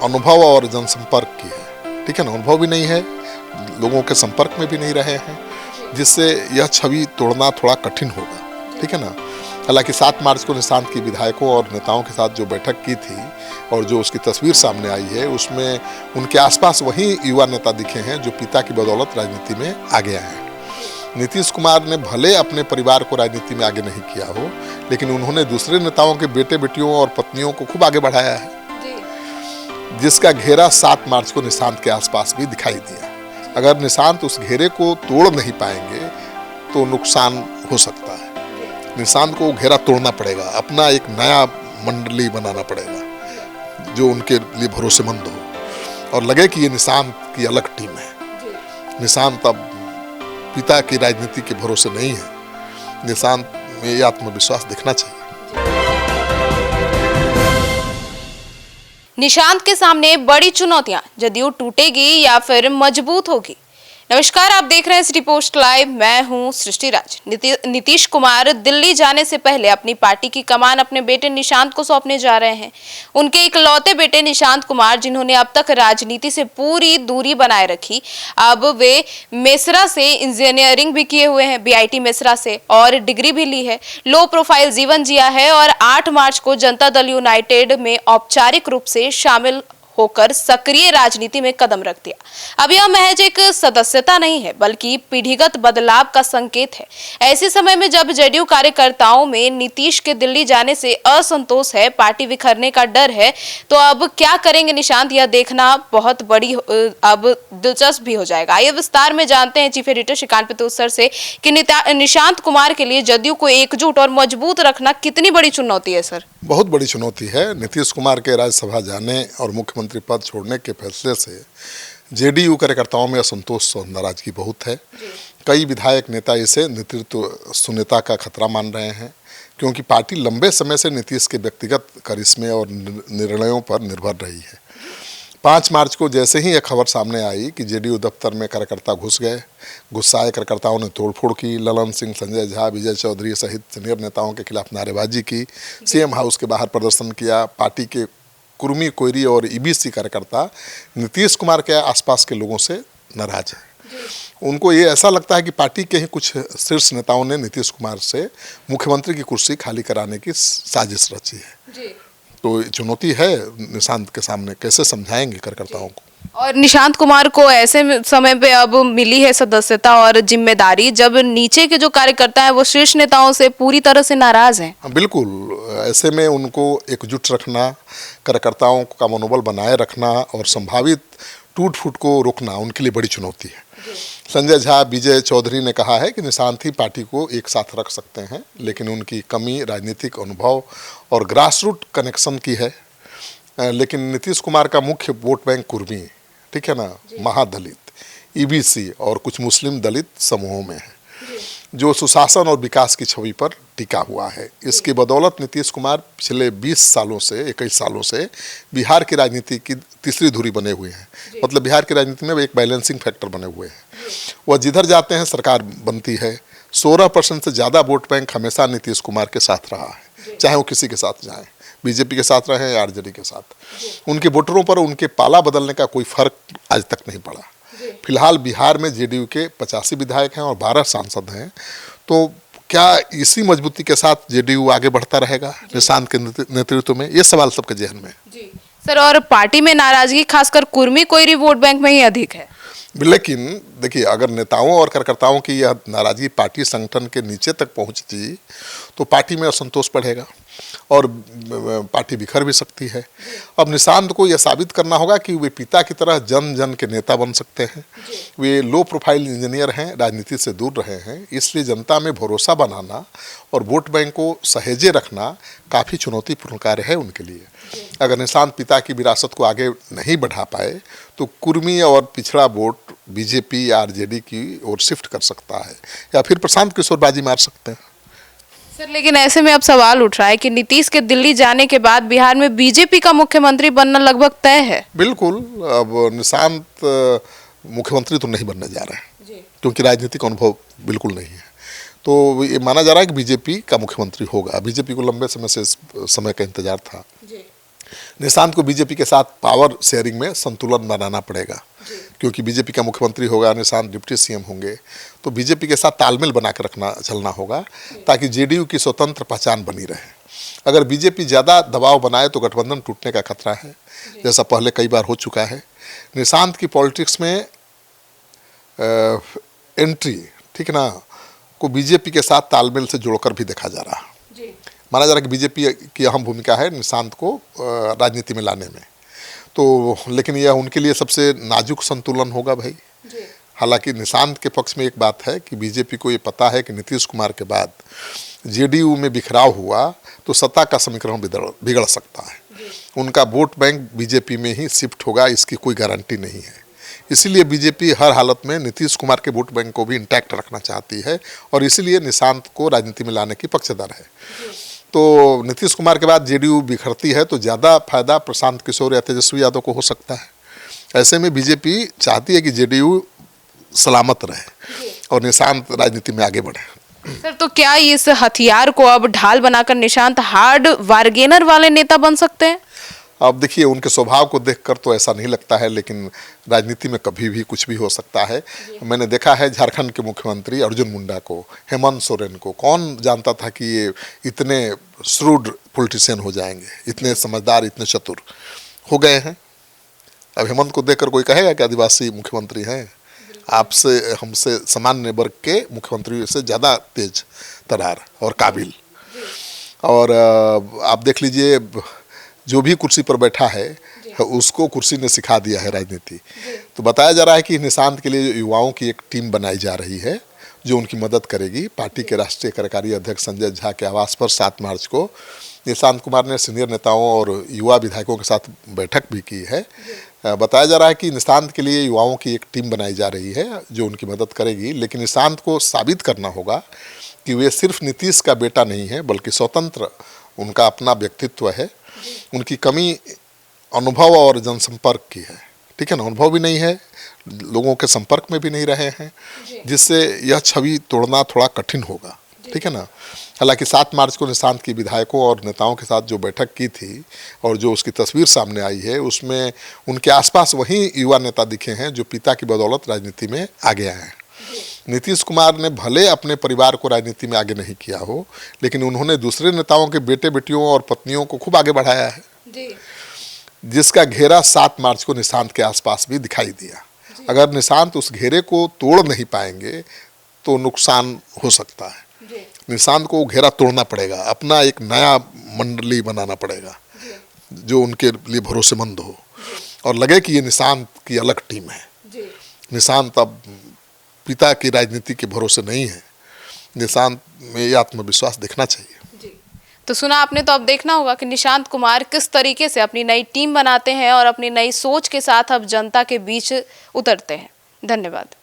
अनुभव और जनसंपर्क की है, ठीक है ना। अनुभव भी नहीं है, लोगों के संपर्क में भी नहीं रहे हैं, जिससे यह छवि तोड़ना थोड़ा कठिन होगा, ठीक है ना। हालांकि 7 मार्च को निशांत की विधायकों और नेताओं के साथ जो बैठक की थी और जो उसकी तस्वीर सामने आई है, उसमें उनके आसपास वही युवा नेता दिखे हैं जो पिता की बदौलत राजनीति में आगे आए हैं। नीतीश कुमार ने भले अपने परिवार को राजनीति में आगे नहीं किया हो, लेकिन उन्होंने दूसरे नेताओं के बेटे बेटियों और पत्नियों को खूब आगे बढ़ाया है, जिसका घेरा 7 मार्च को निशांत के आसपास भी दिखाई दिया। अगर निशांत उस घेरे को तोड़ नहीं पाएंगे तो नुकसान हो सकता है। निशांत को घेरा तोड़ना पड़ेगा, अपना एक नया मंडली बनाना पड़ेगा जो उनके लिए भरोसेमंद हो और लगे कि ये निशांत की अलग टीम है। निशांत अब पिता की राजनीति के भरोसे नहीं है। निशांत में ये आत्मविश्वास दिखना चाहिए। निशांत के सामने बड़ी चुनौतियां, जदयू टूटेगी या फिर मजबूत होगी। नमस्कार, आप देख रहे हैं सिटी पोस्ट लाइव, मैं हूं सृष्टि राज। नीतीश कुमार दिल्ली जाने से पहले अपनी पार्टी की कमान अपने बेटे निशांत को सौंपने जा रहे हैं। उनके इकलौते बेटे निशांत कुमार, जिन्होंने अब तक राजनीति से पूरी दूरी बनाए रखी, अब वे मेसरा से इंजीनियरिंग भी किए हुए हैं, BIT मेसरा से, और डिग्री भी ली है, लो प्रोफाइल जीवन जिया है और 8 मार्च को जनता दल यूनाइटेड में औपचारिक रूप से शामिल होकर सक्रिय राजनीति में कदम रख दिया। अब यह महज एक सदस्यता नहीं है, बल्कि पीढ़ीगत बदलाव का संकेत है। ऐसे समय में जब जदयू कार्यकर्ताओं में नीतीश के दिल्ली जाने से असंतोष है, पार्टी बिखरने का डर है, तो अब क्या करेंगे निशांत, यह देखना बहुत बड़ी अब दिलचस्प भी हो जाएगा। आइए विस्तार में जानते हैं चीफ एडिटर श्रीकांत पितुसर से कि निशांत कुमार के लिए जदयू को एकजुट और मजबूत रखना कितनी बड़ी चुनौती है। सर, बहुत बड़ी चुनौती है। नीतीश कुमार के राज्यसभा जाने और मुख्यमंत्री पद छोड़ने के फैसले से जेडीयू कार्यकर्ताओं में असंतोष और नाराजगी बहुत है। कई विधायक नेता इसे नेतृत्व शून्यता का खतरा मान रहे हैं, क्योंकि पार्टी लंबे समय से नीतीश के व्यक्तिगत करिश्मे और निर्णयों पर निर्भर रही है। 5 मार्च को जैसे ही यह खबर सामने आई कि जेडीयू दफ्तर में कार्यकर्ता घुस गए, गुस्साए कार्यकर्ताओं ने तोड़फोड़ की, ललन सिंह, संजय झा, विजय चौधरी सहित सीनियर नेताओं के खिलाफ नारेबाजी की, सीएम हाउस के बाहर प्रदर्शन किया। पार्टी के कुर्मी, कोयरी और ईबीसी कार्यकर्ता नीतीश कुमार के आसपास के लोगों से नाराज हैं। उनको ये ऐसा लगता है कि पार्टी के ही कुछ शीर्ष नेताओं ने नीतीश कुमार से मुख्यमंत्री की कुर्सी खाली कराने की साजिश रची है। तो चुनौती है निशांत के सामने, कैसे समझाएंगे कार्यकर्ताओं को। और निशांत कुमार को ऐसे समय पे अब मिली है सदस्यता और जिम्मेदारी, जब नीचे के जो कार्यकर्ता हैं वो शीर्ष नेताओं से पूरी तरह से नाराज हैं। बिल्कुल, ऐसे में उनको एकजुट रखना, कार्यकर्ताओं का मनोबल बनाए रखना और संभावित टूट फूट को रोकना उनके लिए बड़ी चुनौती है। संजय झा, विजय चौधरी ने कहा है कि निशांत ही पार्टी को एक साथ रख सकते हैं, लेकिन उनकी कमी राजनीतिक अनुभव और ग्रासरूट कनेक्शन की है। लेकिन नीतीश कुमार का मुख्य वोट बैंक कुर्मी, ठीक है ना, महादलित, ईबीसी और कुछ मुस्लिम दलित समूहों में है, जो सुशासन और विकास की छवि पर टिका हुआ है। इसकी बदौलत नीतीश कुमार पिछले 21 सालों से बिहार की राजनीति की तीसरी धुरी बने हुए हैं। मतलब बिहार की राजनीति में एक बैलेंसिंग फैक्टर बने हुए हैं। वह जिधर जाते हैं सरकार बनती है। 16% से ज़्यादा वोट बैंक हमेशा नीतीश कुमार के साथ रहा है, चाहे वो किसी के साथ जाएं, बीजेपी के साथ रहे या आरजेडी के साथ। उनके वोटरों पर उनके पाला बदलने का कोई फर्क आज तक नहीं पड़ा। फिलहाल बिहार में जेडीयू के 85 विधायक हैं और 12 सांसद हैं। तो क्या इसी मजबूती के साथ जेडीयू आगे बढ़ता रहेगा निशांत के नेतृत्व में? ये सवाल सबके जहन में है। सर, और पार्टी में नाराजगी खासकर कुर्मी कोयरी वोट बैंक में ही अधिक है। लेकिन देखिए, अगर नेताओं और कार्यकर्ताओं की यह नाराजगी पार्टी संगठन के नीचे तक पहुंचती तो पार्टी में असंतोष बढ़ेगा और पार्टी बिखर भी सकती है। अब निशांत को यह साबित करना होगा कि वे पिता की तरह जन जन के नेता बन सकते हैं। वे लो प्रोफाइल इंजीनियर हैं, राजनीति से दूर रहे हैं, इसलिए जनता में भरोसा बनाना और वोट बैंक को सहेजे रखना काफ़ी चुनौतीपूर्ण कार्य है उनके लिए। अगर निशांत पिता की विरासत को आगे नहीं बढ़ा पाए तो कुर्मी और पिछड़ा वोट बीजेपी या आरजेडी की ओर शिफ्ट कर सकता है, या फिर प्रशांत किशोर बाजी मार सकते हैं। सर, लेकिन ऐसे में अब सवाल उठ रहा है कि नीतीश के दिल्ली जाने के बाद बिहार में बीजेपी का मुख्यमंत्री बनना लगभग तय है। बिल्कुल, अब निशांत मुख्यमंत्री तो नहीं बनने जा रहे हैं, क्योंकि राजनीतिक अनुभव बिल्कुल नहीं है। तो ये माना जा रहा है कि बीजेपी का मुख्यमंत्री होगा। बीजेपी को लंबे समय से समय का इंतजार था। निशांत को बीजेपी के साथ पावर शेयरिंग में संतुलन बनाना पड़ेगा, क्योंकि बीजेपी का मुख्यमंत्री होगा, निशांत डिप्टी सीएम होंगे, तो बीजेपी के साथ तालमेल बना कर रखना चलना होगा ताकि जेडीयू की स्वतंत्र पहचान बनी रहे। अगर बीजेपी ज़्यादा दबाव बनाए तो गठबंधन टूटने का खतरा है, जैसा पहले कई बार हो चुका है। निशांत की पॉलिटिक्स में एंट्री, ठीक ना, को बीजेपी के साथ तालमेल से जोड़कर भी देखा जा रहा है। माना जा रहा है कि बीजेपी की अहम भूमिका है निशांत को राजनीति में लाने में, तो लेकिन यह उनके लिए सबसे नाजुक संतुलन होगा भाई। हालांकि निशांत के पक्ष में एक बात है कि बीजेपी को ये पता है कि नीतीश कुमार के बाद जेडीयू में बिखराव हुआ तो सत्ता का समीकरण बिगड़ सकता है। उनका वोट बैंक बीजेपी में ही शिफ्ट होगा, इसकी कोई गारंटी नहीं है। इसीलिए बीजेपी हर हालत में नीतीश कुमार के वोट बैंक को भी इंटैक्ट रखना चाहती है और इसीलिए निशांत को राजनीति में लाने की पक्षधर है। तो नीतीश कुमार के बाद जेडीयू बिखरती है तो ज़्यादा फायदा प्रशांत किशोर या तेजस्वी यादव को हो सकता है। ऐसे में बीजेपी चाहती है कि जेडीयू सलामत रहे और निशांत राजनीति में आगे बढ़े। सर, तो क्या इस हथियार को अब ढाल बनाकर निशांत हार्ड बार्गेनर वाले नेता बन सकते हैं? अब देखिए, उनके स्वभाव को देखकर तो ऐसा नहीं लगता है, लेकिन राजनीति में कभी भी कुछ भी हो सकता है। मैंने देखा है झारखंड के मुख्यमंत्री अर्जुन मुंडा को, हेमंत सोरेन को, कौन जानता था कि ये इतने श्रूड पॉलिटिशियन हो जाएंगे, इतने समझदार, इतने चतुर हो गए हैं। अब हेमंत को देखकर कोई कहेगा कि आदिवासी मुख्यमंत्री हैं? आपसे हमसे सामान्य वर्ग के मुख्यमंत्री से ज़्यादा तेज तरार और काबिल। और आप देख लीजिए, जो भी कुर्सी पर बैठा है उसको कुर्सी ने सिखा दिया है राजनीति। तो बताया जा रहा है कि निशांत के लिए युवाओं की एक टीम बनाई जा रही है जो उनकी मदद करेगी। पार्टी के राष्ट्रीय कार्यकारी अध्यक्ष संजय झा के आवास पर 7 मार्च को निशांत कुमार ने सीनियर नेताओं और युवा विधायकों के साथ बैठक भी की है। बताया जा रहा है कि निशांत के लिए युवाओं की एक टीम बनाई जा रही है जो उनकी मदद करेगी, लेकिन निशांत को साबित करना होगा कि वे सिर्फ नीतीश का बेटा नहीं है बल्कि स्वतंत्र, उनका अपना व्यक्तित्व है। उनकी कमी अनुभव और जनसंपर्क की है, ठीक है ना, अनुभव भी नहीं है, लोगों के संपर्क में भी नहीं रहे हैं, जिससे यह छवि तोड़ना थोड़ा कठिन होगा, ठीक है ना। हालांकि 7 मार्च को निशांत की विधायकों और नेताओं के साथ जो बैठक की थी और जो उसकी तस्वीर सामने आई है, उसमें उनके आसपास वही युवा नेता दिखे हैं जो पिता की बदौलत राजनीति में आगे आए हैं। नीतीश कुमार ने भले अपने परिवार को राजनीति में आगे नहीं किया हो, लेकिन उन्होंने दूसरे नेताओं के बेटे बेटियों और पत्नियों को खूब आगे बढ़ाया है, जिसका घेरा 7 मार्च को निशांत के आसपास भी दिखाई दिया। अगर निशांत उस घेरे को तोड़ नहीं पाएंगे तो नुकसान हो सकता है। निशांत को घेरा तोड़ना पड़ेगा, अपना एक नया मंडली बनाना पड़ेगा जो उनके लिए भरोसेमंद हो और लगे कि ये निशांत की अलग टीम है। निशांत अब पिता की राजनीति के भरोसे नहीं है, निशांत में ये आत्मविश्वास देखना चाहिए। तो सुना आपने, तो अब देखना होगा कि निशांत कुमार किस तरीके से अपनी नई टीम बनाते हैं और अपनी नई सोच के साथ अब जनता के बीच उतरते हैं। धन्यवाद।